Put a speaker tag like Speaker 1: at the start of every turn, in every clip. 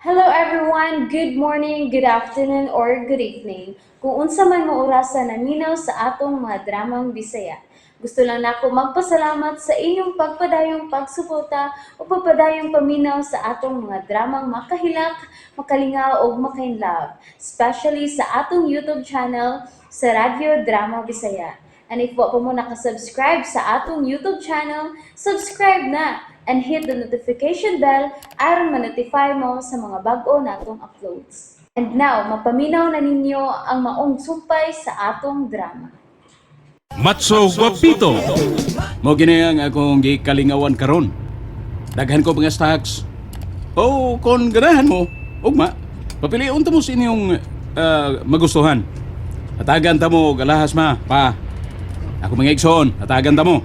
Speaker 1: Hello everyone, good morning, good afternoon, or good evening. Kung unsa man mo orasan naminaw sa atong mga dramang Bisaya. Gusto lang nako magpasalamat sa inyong pagpadayong pagsuporta o pagpadayong paminaw sa atong mga dramang makahilak, makalingaw o makainlove, especially sa atong YouTube channel sa Radyo Drama Bisaya. And if wa pa mo nakasubscribe sa atong YouTube channel, subscribe na and hit the notification bell aron ma-notify mo sa mga bag-o natong uploads. And now, mapaminaw na ninyo ang maong sumpay sa atong drama.
Speaker 2: Matso Guapito. Mo gini ang akong gikalingawan karon. Daghan ko mga stocks. Oh, kon ganahan mo, ugma, papiliun ta mo sa inyong magustuhan. Hatagan ta mo galahas ma, pa. Ako mga igsoon, hatagan ta mo.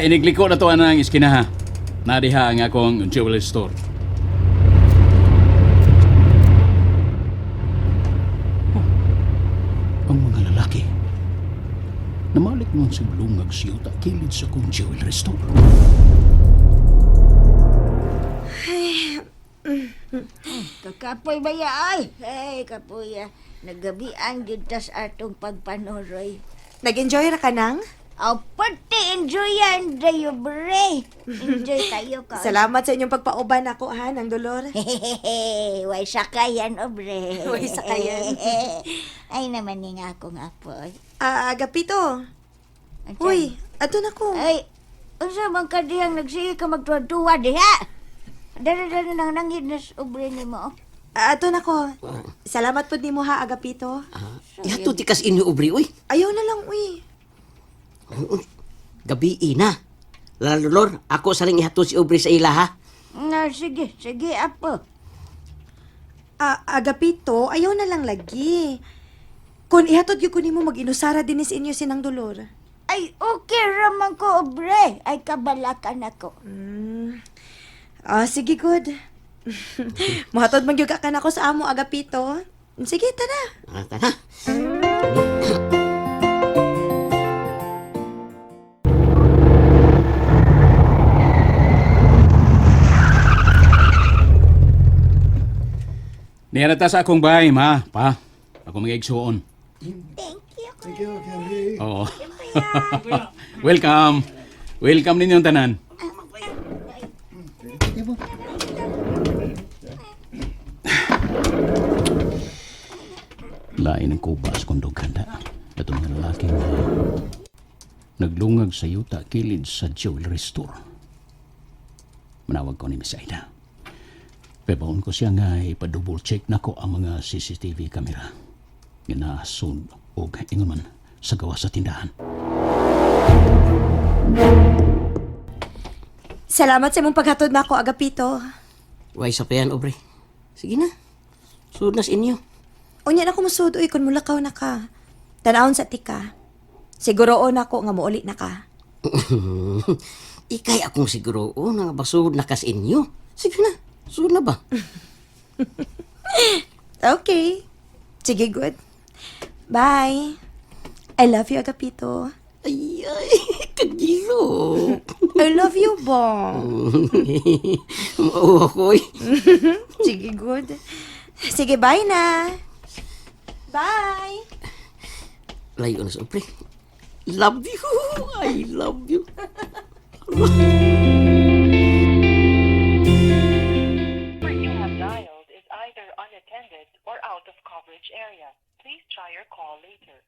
Speaker 2: Inigliko na to ang iskinaha. Nadiha ang akong jewelry store. Ang mga lalaki, namalik mo sa blungag siyota kilid sa kong jewelry store.
Speaker 3: Kakapoy ba ya ay? Hey, kapoy ya. Nagabian gid tas atong pagpanoroy.
Speaker 4: Nag-enjoy ra ka nang?
Speaker 3: Aw, pati enjoyan dayo bre. Enjoy kayo ka.
Speaker 4: Salamat sa inyong pagpauban ako ha, ng dolor.
Speaker 3: Hehehe, way sakayan o bre.
Speaker 4: Way sakayan.
Speaker 3: Ay naman ni nga akong apoy.
Speaker 4: Agapito. Uy, ato na ko.
Speaker 3: Ay, unsa man ka dihang nagsige ka magtuwa-tuwa diha? Dala-dala nang nangid na ubre ni mo.
Speaker 4: Ato na ko. Salamat po ni mo ha, Agapito.
Speaker 5: Ihato tikas inyo ubri, uy.
Speaker 4: Ayaw na lang, uy.
Speaker 5: Gabi ina. Lalolor, ako saling ihato si ubri sa ila, ha?
Speaker 3: Na, sige, apo.
Speaker 4: Agapito, ayaw na lang lagi. Kung ihatod yung kunin mo, mag-inusara din inyo sinang dolor.
Speaker 3: Ay, okay raman ko, ubre. Ay, kabalakan ako.
Speaker 4: Sige, good. Mahatod magyug ka na ko sa amo, Agapito. Sige, tara.
Speaker 5: Tara.
Speaker 2: Niyarata sa akong bahay, ma, pa. Ako mga igsoon.
Speaker 3: Thank you.
Speaker 2: Oo. Welcome. Welcome ninyong tanan. Lain ang kubas kung dughanda. Itong mga lalaking naglungag sa yuta kilid sa jewelry store. Manawag ko ni Miss Aida. Pepaon ko siya nga ipa-double check na ko ang mga CCTV camera. Ginasun o ingon man sa gawa sa tindahan.
Speaker 4: Salamat sa imong paghatod na ako, Agapito.
Speaker 5: Way sa payan, ubri. Sige na. Sud na sa inyo.
Speaker 4: Unya na ko musud, uy, kung mulakaw na ka. Tanawon sa tika. Siguroon ako nga muuli na ka.
Speaker 5: Ikay akong siguro, nga basud na kas inyo. Sige na. Sud na ba?
Speaker 4: Okay. Sige, good. Bye. I love you, Agapito.
Speaker 5: Ay, kagilo.
Speaker 4: I love you, Bong.
Speaker 5: Mauwa ko,
Speaker 4: Sige, good. Sige, bye na. Bye.
Speaker 5: Layo na sa ubri. Love you. I love you.
Speaker 6: number you have dialed is either unattended or out of coverage area. Please try your call later.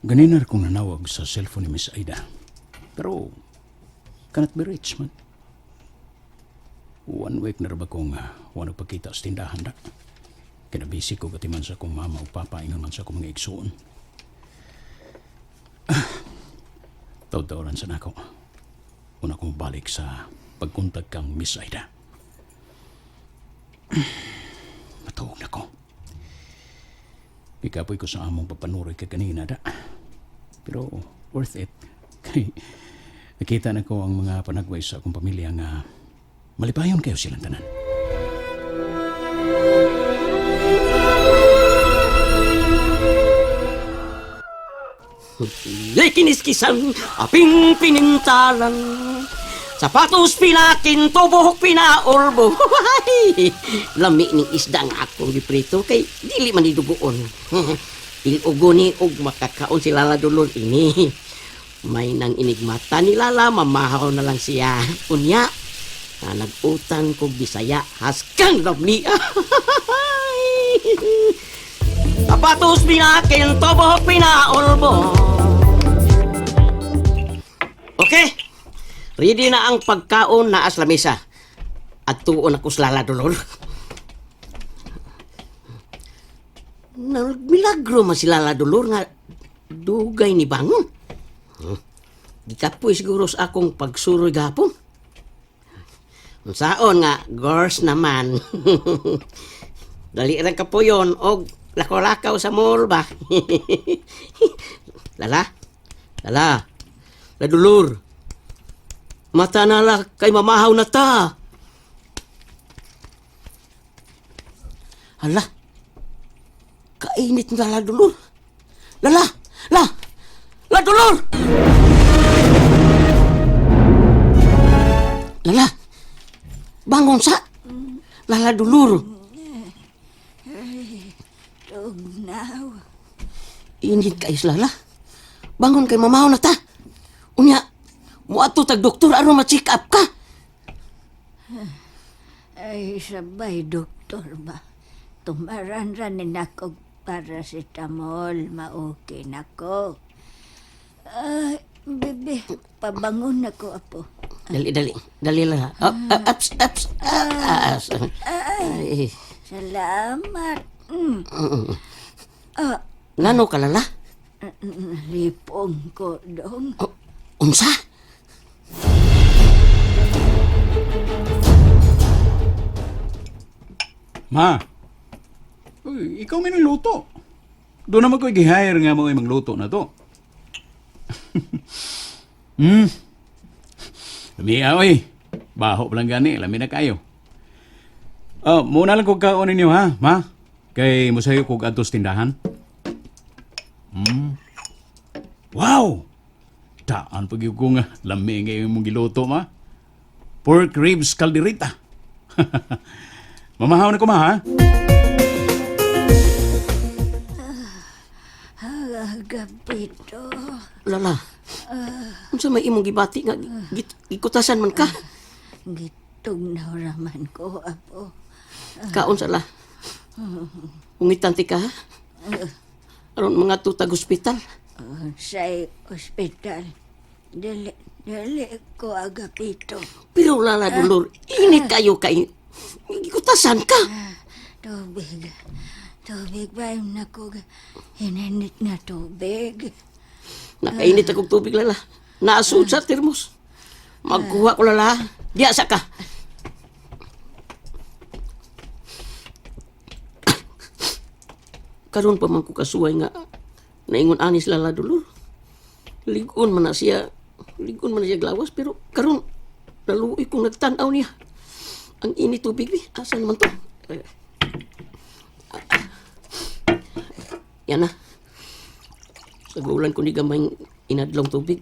Speaker 2: Ganinar kong nanawag sa cellphone ni Miss Aida. Pero, cannot be reached man. 1 week na ba kong wala pagkita sa tindahan na. Kinabisi ko gatiman sa kong mama o papa, ingon man sa kong mga igsoon. Taw-tawran sa nako. Una kong balik sa pagkuntag kang Miss Aida. Matawag na ko. Ikapoy ko sa among papanuroy ka kanina da. Pero worth it. Kay nakita na ko ang mga panagway sa akong pamilya nga malipayon kayo silang tanan.
Speaker 5: Yay kiniskisan, aping pinintalan. Sapatos pinakin, tubuhok pinaorbo. Lami ning isda nga akong giprito kay dili man idugoon. Ilugo ni og makakaon si Lala Dulor ini. May nang inigmata ni Lala, mamahaw na lang siya. Unya, na nag-utang ko Bisaya, haskang rabli. Sapatos pinakin, tubuhok pinaorbo. Okay. Ready na ang pagkaon na sa lamesa. At tuon ako sa Lala Dulor. Milagro man si Lala Dulor nga dugay ni bangon. Di kapoy siguro sa akong pagsuroy gapon. Unsaon nga, gors naman. Dali rin kapoyon og lakaw-lakaw sa mall ba? Lala? Lala? Ladulor? Mata na lang kay mamahaw na ta. Hala, kainit na Ladulor. Lala, Ladulor! Lala, bangon sa Ladulor.
Speaker 3: Tugnaw.
Speaker 5: Init ka is Lala. Bangon kay mamahaw na ta. Unya, muato tag doktor aron ma-check up ka.
Speaker 3: Ay, sabay, doktor ba? Tumaran-ranin ako paracetamol, ma-okay na ko. Ay, bebe, pabangon na ko, apo.
Speaker 5: Dali Lala. Ups. Ay.
Speaker 3: Salamat.
Speaker 5: Ngano ka Lala?
Speaker 3: Lipong ko, dong.
Speaker 5: Unsa?
Speaker 2: Ma, uy, ikaw may luto. Doon naman ko i-hire nga mo yung magluto na to. Lami oy. Baho pa lang gani, lami na kayo. Muna lang kong kaonin niyo ha, ma. Kay musayo kong atos tindahan. Wow! Daan pag yung kong lami ngayon mong giluto, ma. Pork ribs calderita. Mamahaw na ko, ma, ha?
Speaker 3: Agapito.
Speaker 5: Lala. Unsa may imong gibati nga gikutasan man ka?
Speaker 3: Gitog na raman ko, apo.
Speaker 5: Kaon sa la. Ungitan ti ka, ha? Aron mga tutag ospital.
Speaker 3: Sa ospital. Dali ko agapito.
Speaker 5: Pero Lala Dulor, init kayo kay gikutasan ka.
Speaker 3: Tubig ba yung naku, hinanit na tubig.
Speaker 5: Nakainit akong tubig, Lala. Naasud sa termos. Magkuha ko, Lala. Diya sa ka. Karon pa man ko kasuway nga naingon anis Lala Dulor. Ligon man na siya glawas, pero karon naluoy kong nagtanaw niya. Ang init tubig, asan naman to? Yan na. Sagulan ko ni gamay inadlong tubig.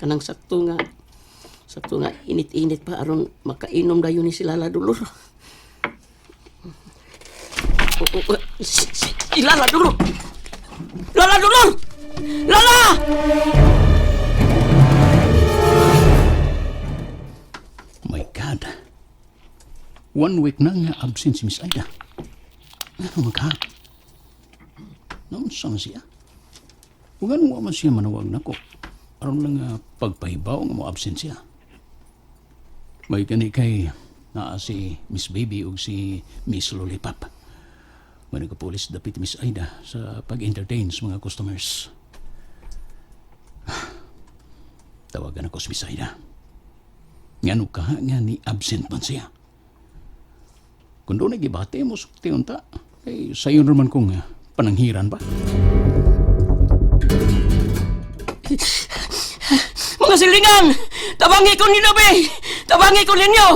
Speaker 5: Kanang sakto nga init-init pa aron makainom dayon ni si Lala Dulor. Si Lala Dulor! Lala Dulor! Lala!
Speaker 2: My God. 1 week na nga absent si Miss Aida. Ano magha? Naunsa man siya? Kung ano man siya manawag na ko, aron lang pagpahibaw nga mo absent siya. May kani kay naa si Miss Baby ug si Miss Lollipop. May nagkapulis dapit Miss Aida sa pag-entertain sa mga customers. Tawagan ako si Miss Aida. Ngano ka nga ni absent man siya. Kung doon nagibate mo sukti unta, eh sayo naman kong pananghiran ba?
Speaker 5: Mga silingan! Tabangi ko ninyo, be! Tabangi ko ninyo!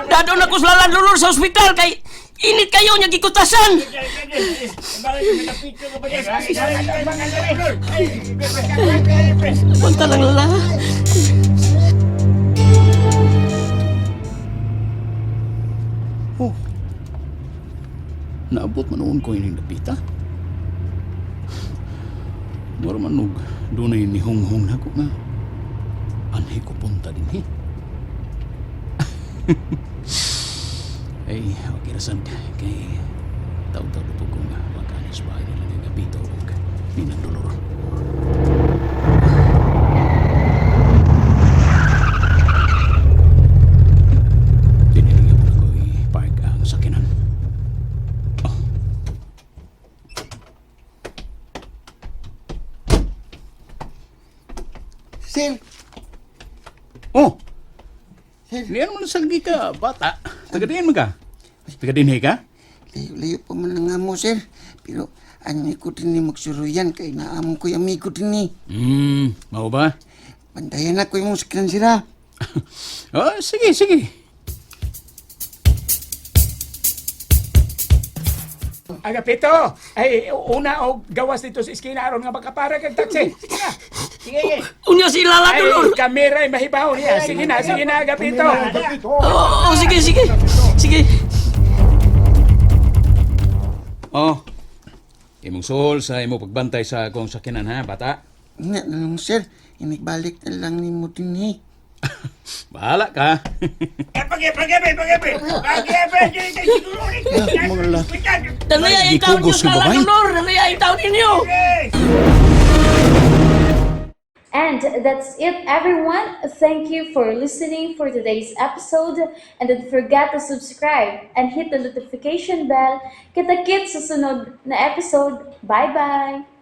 Speaker 5: Dadon ako sa Lala Dulor sa ospital kay init kayo niya gikutasan! Punta lang, Lala.
Speaker 2: naabot man noon ko ining napita. Mura man og dunay ni hunghong na ko nga. Anhi ko punta din Ay, wag irasan kay taw-taw po kong makanis ba nila ng napito o pinagdolor. Dinilagyan mo na ko i-park ang sakinan.
Speaker 7: Sir,
Speaker 2: Oh!
Speaker 7: sir,
Speaker 2: Liyan mo na salgi ka, bata. Taga-diyan mo ka? Taga-dinhi ka?
Speaker 7: layo-layo pa man lang nga mo, sir. Pero anay ko din ni magsuruyan kay naamon ko yung amigo din ni.
Speaker 2: Mau ba?
Speaker 7: Bantayan ako yung sakinan sira.
Speaker 2: Oh, sige, sige.
Speaker 8: Agapito, ay una og gawas dito sa iskina aron nga makapara kag taxi. Sige na. Sige.
Speaker 5: Unya si Lala
Speaker 8: Ay,
Speaker 5: Dulor.
Speaker 8: kamera ay mahibaw niya. Sige na, Agapito.
Speaker 5: Oh, sige, sige. Sige.
Speaker 2: Oh, imong suhol sa imong pagbantay sa akong sakinan ha, bata.
Speaker 7: Nga na lang, sir. Inigbalik na lang ni mo din ni.
Speaker 2: Bahala ka.
Speaker 5: Danaya
Speaker 2: Lagi
Speaker 5: yung taon niyo
Speaker 2: kugos
Speaker 5: sa
Speaker 2: yung
Speaker 5: Lala
Speaker 2: babae.
Speaker 5: Dulor. Danaya yung taon ninyo.
Speaker 1: And that's it, everyone. Thank you for listening for today's episode. And don't forget to subscribe and hit the notification bell. Kita-kits sa sunod na episode. Bye-bye!